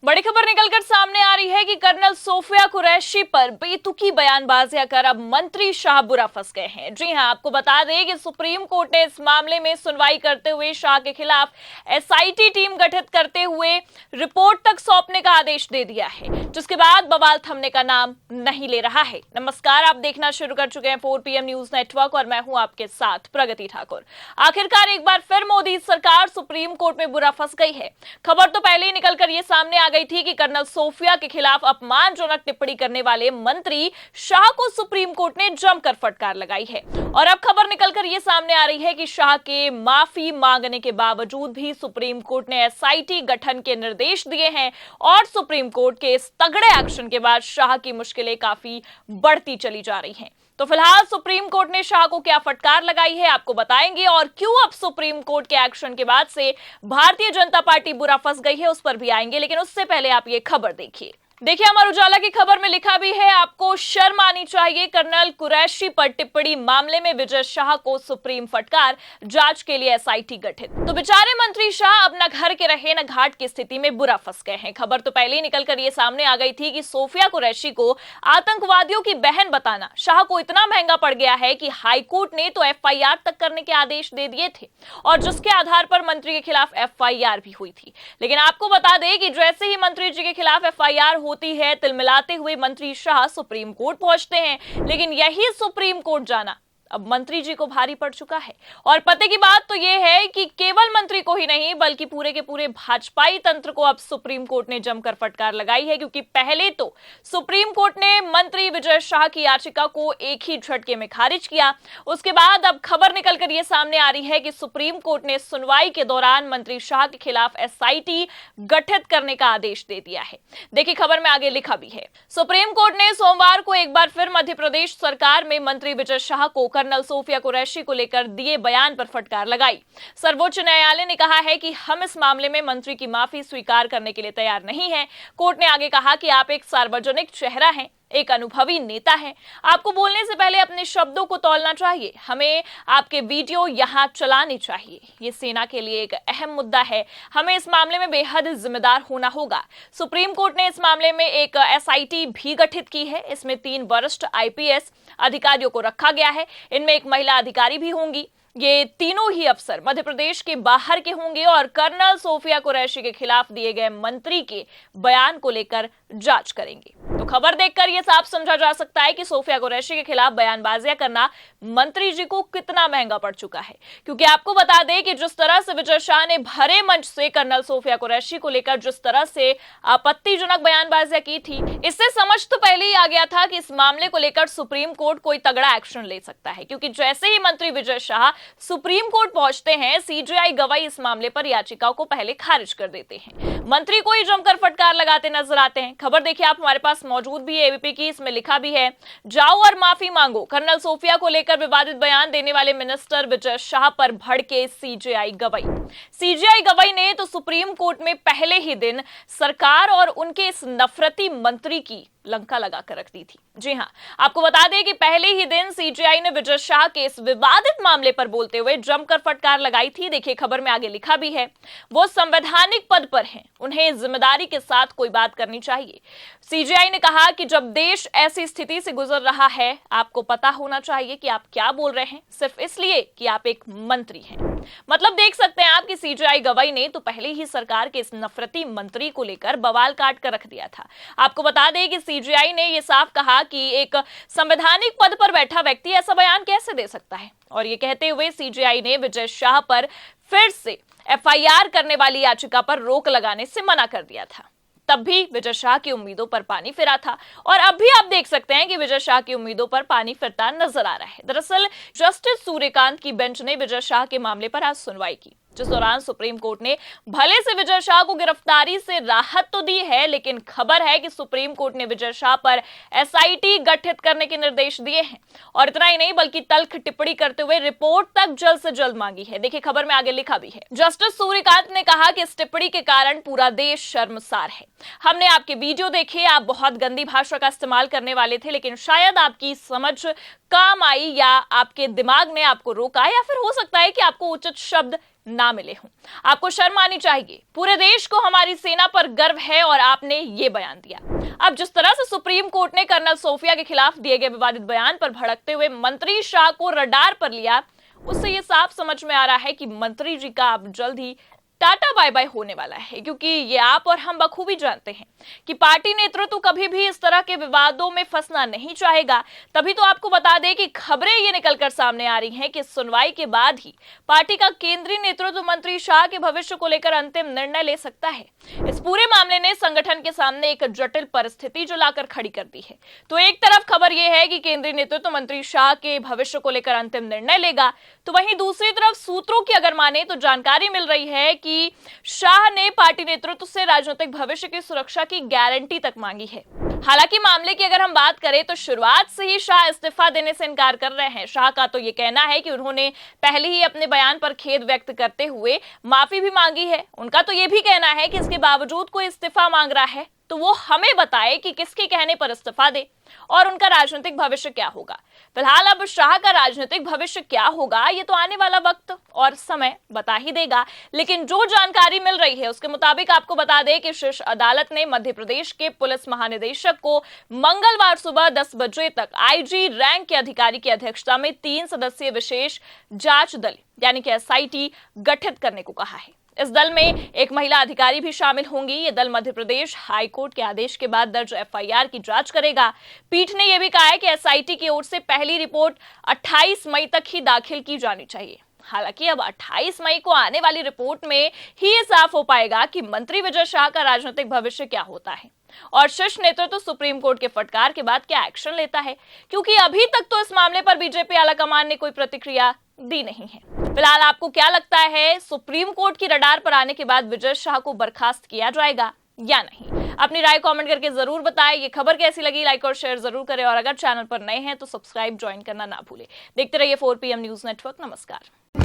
बड़ी खबर निकलकर सामने आ रही है कि कर्नल सोफिया कुरैशी पर बेतुकी बयानबाजियां कर अब मंत्री शाह बुरा फंस गए हैं। जी हां, आपको बता दें कि सुप्रीम कोर्ट ने इस मामले में सुनवाई करते हुए शाह के खिलाफ एसआईटी टीम गठित करते हुए रिपोर्ट तक सौंपने का आदेश दे दिया है, जिसके बाद बवाल थमने का नाम नहीं ले रहा है। नमस्कार, आप देखना शुरू कर चुके हैं 4PM न्यूज नेटवर्क और मैं हूं आपके साथ प्रगति ठाकुर। आखिरकार एक बार फिर मोदी सरकार सुप्रीम कोर्ट में बुरा फंस गई है। खबर तो पहले ही निकलकर ये सामने आ गई थी कि कर्नल सोफिया के खिलाफ अपमानजनक टिप्पणी करने वाले मंत्री शाह को सुप्रीम कोर्ट ने जमकर फटकार लगाई है। और अब खबर निकलकर ये सामने आ रही है कि शाह के माफी मांगने के बावजूद भी सुप्रीम कोर्ट ने एसआईटी गठन के निर्देश दिए हैं और सुप्रीम कोर्ट के इस तगड़े एक्शन के बाद शाह की मुश्किलें काफी बढ़ती चली जा रही हैं। तो फिलहाल सुप्रीम कोर्ट ने शाह को क्या फटकार लगाई है, आपको बताएंगे। और क्यों अब सुप्रीम कोर्ट के एक्शन के बाद से भारतीय जनता पार्टी बुरा फंस गई है, उस पर भी आएंगे। लेकिन उससे पहले आप ये खबर देखिए। अमर उजाला की खबर में लिखा भी है, आपको शर्म आनी चाहिए, कर्नल कुरैशी पर टिप्पणी मामले में विजय शाह को सुप्रीम फटकार, जांच के लिए एसआईटी गठित। तो बेचारे मंत्री शाह अब न घर के रहे न घाट की स्थिति में बुरा फंस गए हैं। खबर तो पहले ही निकलकर ये सामने आ गई थी कि सोफिया कुरैशी को आतंकवादियों की बहन बताना शाह को इतना महंगा पड़ गया है कि हाईकोर्ट ने तो एफआईआर तक करने के आदेश दे दिए थे और जिसके आधार पर मंत्री के खिलाफ एफआईआर भी हुई थी। लेकिन आपको बता दें कि जैसे ही मंत्री जी के खिलाफ एफआईआर होती है, तिलमिलाते हुए मंत्री शाह सुप्रीम कोर्ट पहुंचते हैं। लेकिन यही सुप्रीम कोर्ट जाना अब मंत्री जी को भारी पड़ चुका है। और पते की बात तो यह है कि केवल मंत्री को ही नहीं बल्कि पूरे के पूरे भाजपाई तंत्र को अब सुप्रीम कोर्ट ने जमकर फटकार लगाई है, क्योंकि पहले तो सुप्रीम कोर्ट ने मंत्री विजय शाह की याचिका को एक ही झटके में खारिज किया। उसके बाद अब खबर निकलकर यह सामने आ रही है कि सुप्रीम कोर्ट ने सुनवाई के दौरान मंत्री शाह के खिलाफ एसआईटी गठित करने का आदेश दे दिया है। देखिए खबर में आगे लिखा भी है, सुप्रीम कोर्ट ने सोमवार को एक बार फिर मध्य प्रदेश सरकार में मंत्री विजय शाह को कर्नल सोफिया कुरैशी को लेकर दिए बयान पर फटकार लगाई। सर्वोच्च न्यायालय ने कहा है कि हम इस मामले में मंत्री की माफी स्वीकार करने के लिए तैयार नहीं हैं। कोर्ट ने आगे कहा कि आप एक सार्वजनिक चेहरा हैं, एक अनुभवी नेता है, आपको बोलने से पहले अपने शब्दों को तौलना चाहिए। हमें आपके वीडियो यहां चलाने चाहिए। ये सेना के लिए एक अहम मुद्दा है, हमें इस मामले में बेहद जिम्मेदार होना होगा। सुप्रीम कोर्ट ने इस मामले में एक एसआईटी भी गठित की है। इसमें 3 वरिष्ठ आईपीएस अधिकारियों को रखा गया है। इनमें एक महिला अधिकारी भी होंगी। ये तीनों ही अफसर मध्य प्रदेश के बाहर के होंगे और कर्नल सोफिया कुरैशी के खिलाफ दिए गए मंत्री के बयान को लेकर जांच करेंगे। तो खबर देखकर यह साफ समझा जा सकता है कि सोफिया कुरैशी के खिलाफ बयानबाजियां करना मंत्री जी को कितना महंगा पड़ चुका है। क्योंकि आपको बता दें कि जिस तरह से विजय शाह ने भरे मंच से कर्नल सोफिया कुरैशी को लेकर जिस तरह से आपत्तिजनक बयानबाजियां की थी, इससे समझ तो पहले ही आ गया था कि इस मामले को लेकर सुप्रीम कोर्ट कोई तगड़ा एक्शन ले सकता है। क्योंकि जैसे ही मंत्री विजय शाह सुप्रीम कोर्ट पहुंचते हैं, सीजेआई गवाही इस मामले पर याचिकाओं को पहले खारिज कर देते हैं। मंत्री को ही जमकर फटकार लगाते नजर आते हैं। खबर देखिए आप, हमारे पास मौजूद भी है एबीपी की। इसमें लिखा भी है, जाओ और माफी मांगो, कर्नल सोफिया को लेकर विवादित बयान देने वाले मिनिस्टर विजय शाह पर भड़के सीजेआई गवाही। सीजेआई गवाही ने तो सुप्रीम कोर्ट में पहले ही दिन सरकार और उनके इस नफरती मंत्री की लंका लगाकर रख दी थी। जी हां, आपको बता दें कि पहले ही दिन सीजेआई ने विजय शाह के इस विवादित मामले पर बोलते हुए जमकर फटकार लगाई थी। देखिए खबर में आगे लिखा भी है, वो संवैधानिक पद पर हैं, उन्हें जिम्मेदारी के साथ कोई बात करनी चाहिए। सीजेआई ने कहा कि जब देश ऐसी स्थिति से गुजर रहा है, आपको पता होना चाहिए कि आप क्या बोल रहे हैं, सिर्फ इसलिए कि आप एक मंत्री हैं। मतलब देख सकते हैं आप कि सीजेआई गवाही ने तो पहले ही सरकार के इस नफरती मंत्री को लेकर बवाल काट कर रख दिया था। आपको बता दें कि सीजेआई ने यह साफ कहा कि एक संवैधानिक पद पर बैठा व्यक्ति ऐसा बयान कैसे दे सकता है। और ये कहते हुए सीजेआई ने विजय शाह पर फिर से एफआईआर करने वाली याचिका पर रोक लगाने से मना कर दिया था। तब भी विजय शाह की उम्मीदों पर पानी फिरा था और अब भी आप देख सकते हैं कि विजय शाह की उम्मीदों पर पानी फिरता नजर आ रहा है। दरअसल जस्टिस सूर्यकांत की बेंच ने विजय शाह के मामले पर आज सुनवाई की, जिस दौरान सुप्रीम कोर्ट ने भले से विजय शाह को गिरफ्तारी से राहत तो दी है, लेकिन खबर है कि सुप्रीम कोर्ट ने विजय शाह पर एसआईटी गठित करने के निर्देश दिए हैं। और इतना ही नहीं बल्कि तल्ख टिप्पणी करते हुए रिपोर्ट तक जल्द से जल्द मांगी है। देखिए खबर में आगे लिखा भी है, जस्टिस सूर्यकांत ने कहा कि इस टिप्पणी के कारण पूरा देश शर्मसार है। हमने आपके वीडियो देखे, आप बहुत गंदी भाषा का इस्तेमाल करने वाले थे, लेकिन शायद आपकी समझ काम आई या आपके दिमाग ने आपको रोका, या फिर हो सकता है कि आपको उचित शब्द ना मिले हों। आपको शर्म आनी चाहिए। पूरे देश को हमारी सेना पर गर्व है और आपने ये बयान दिया। अब जिस तरह से सुप्रीम कोर्ट ने कर्नल सोफिया के खिलाफ दिए गए विवादित बयान पर भड़कते हुए मंत्री शाह को रडार पर लिया, उससे ये साफ समझ में आ रहा है कि मंत्री जी का अब जल्द ही टाटा बाय बाय होने वाला है, क्योंकि ये आप और हम बखूबी जानते हैं कि पार्टी नेतृत्व कभी भी इस तरह के विवादों में फंसना नहीं चाहेगा। तभी तो आपको बता दें कि खबरें ये निकलकर सामने आ रही हैं कि सुनवाई के बाद ही पार्टी का केंद्रीय नेतृत्व मंत्री शाह के भविष्य को लेकर अंतिम निर्णय ले सकता है। इस पूरे मामले ने संगठन के सामने एक जटिल परिस्थिति जो लाकर खड़ी कर दी है। तो एक तरफ खबर यह है कि केंद्रीय नेतृत्व मंत्री शाह के भविष्य को लेकर अंतिम निर्णय लेगा, तो वहीं दूसरी तरफ सूत्रों की अगर माने तो जानकारी मिल रही है कि शाह ने पार्टी नेतृत्व से राजनीतिक भविष्य की सुरक्षा की गारंटी तक मांगी है। हालांकि मामले की अगर हम बात करें तो शुरुआत से ही शाह इस्तीफा देने से इनकार कर रहे हैं। शाह का तो ये कहना है कि उन्होंने पहले ही अपने बयान पर खेद व्यक्त करते हुए माफी भी मांगी है। उनका तो ये भी कहना है कि इसके बावजूद कोई इस्तीफा मांग रहा है तो वो हमें बताए कि किसके कहने पर इस्तीफा दे और उनका राजनीतिक भविष्य क्या होगा। फिलहाल अब शाह का राजनीतिक भविष्य क्या होगा ये तो आने वाला वक्त और समय बता ही देगा, लेकिन जो जानकारी मिल रही है उसके मुताबिक आपको बता दें कि शीर्ष अदालत ने मध्य प्रदेश के पुलिस महानिदेशक को मंगलवार सुबह 10 बजे तक आईजी रैंक के अधिकारी की अध्यक्षता में 3 सदस्यीय विशेष जांच दल यानी कि SIT गठित करने को कहा है। इस दल में एक महिला अधिकारी भी शामिल होंगी। ये दल मध्य प्रदेश हाईकोर्ट के आदेश के बाद दर्ज FIR की जांच करेगा। पीठ ने यह भी कहा है कि SIT की ओर से पहली रिपोर्ट 28 मई तक ही दाखिल की जानी चाहिए। हालांकि अब 28 मई को आने वाली रिपोर्ट में ही ये साफ हो पाएगा कि मंत्री विजय शाह का राजनीतिक भविष्य क्या होता है और शीर्ष नेतृत्व सुप्रीम कोर्ट के फटकार के बाद क्या एक्शन लेता है, क्योंकि अभी तक तो इस मामले पर बीजेपी आलाकमान ने कोई प्रतिक्रिया दी नहीं है। फिलहाल आपको क्या लगता है, सुप्रीम कोर्ट की रडार पर आने के बाद विजय शाह को बर्खास्त किया जाएगा या नहीं? अपनी राय कमेंट करके जरूर बताएं। ये खबर कैसी लगी लाइक और शेयर जरूर करें और अगर चैनल पर नए हैं तो सब्सक्राइब ज्वाइन करना ना भूलें। देखते रहिए 4 PM न्यूज नेटवर्क। नमस्कार।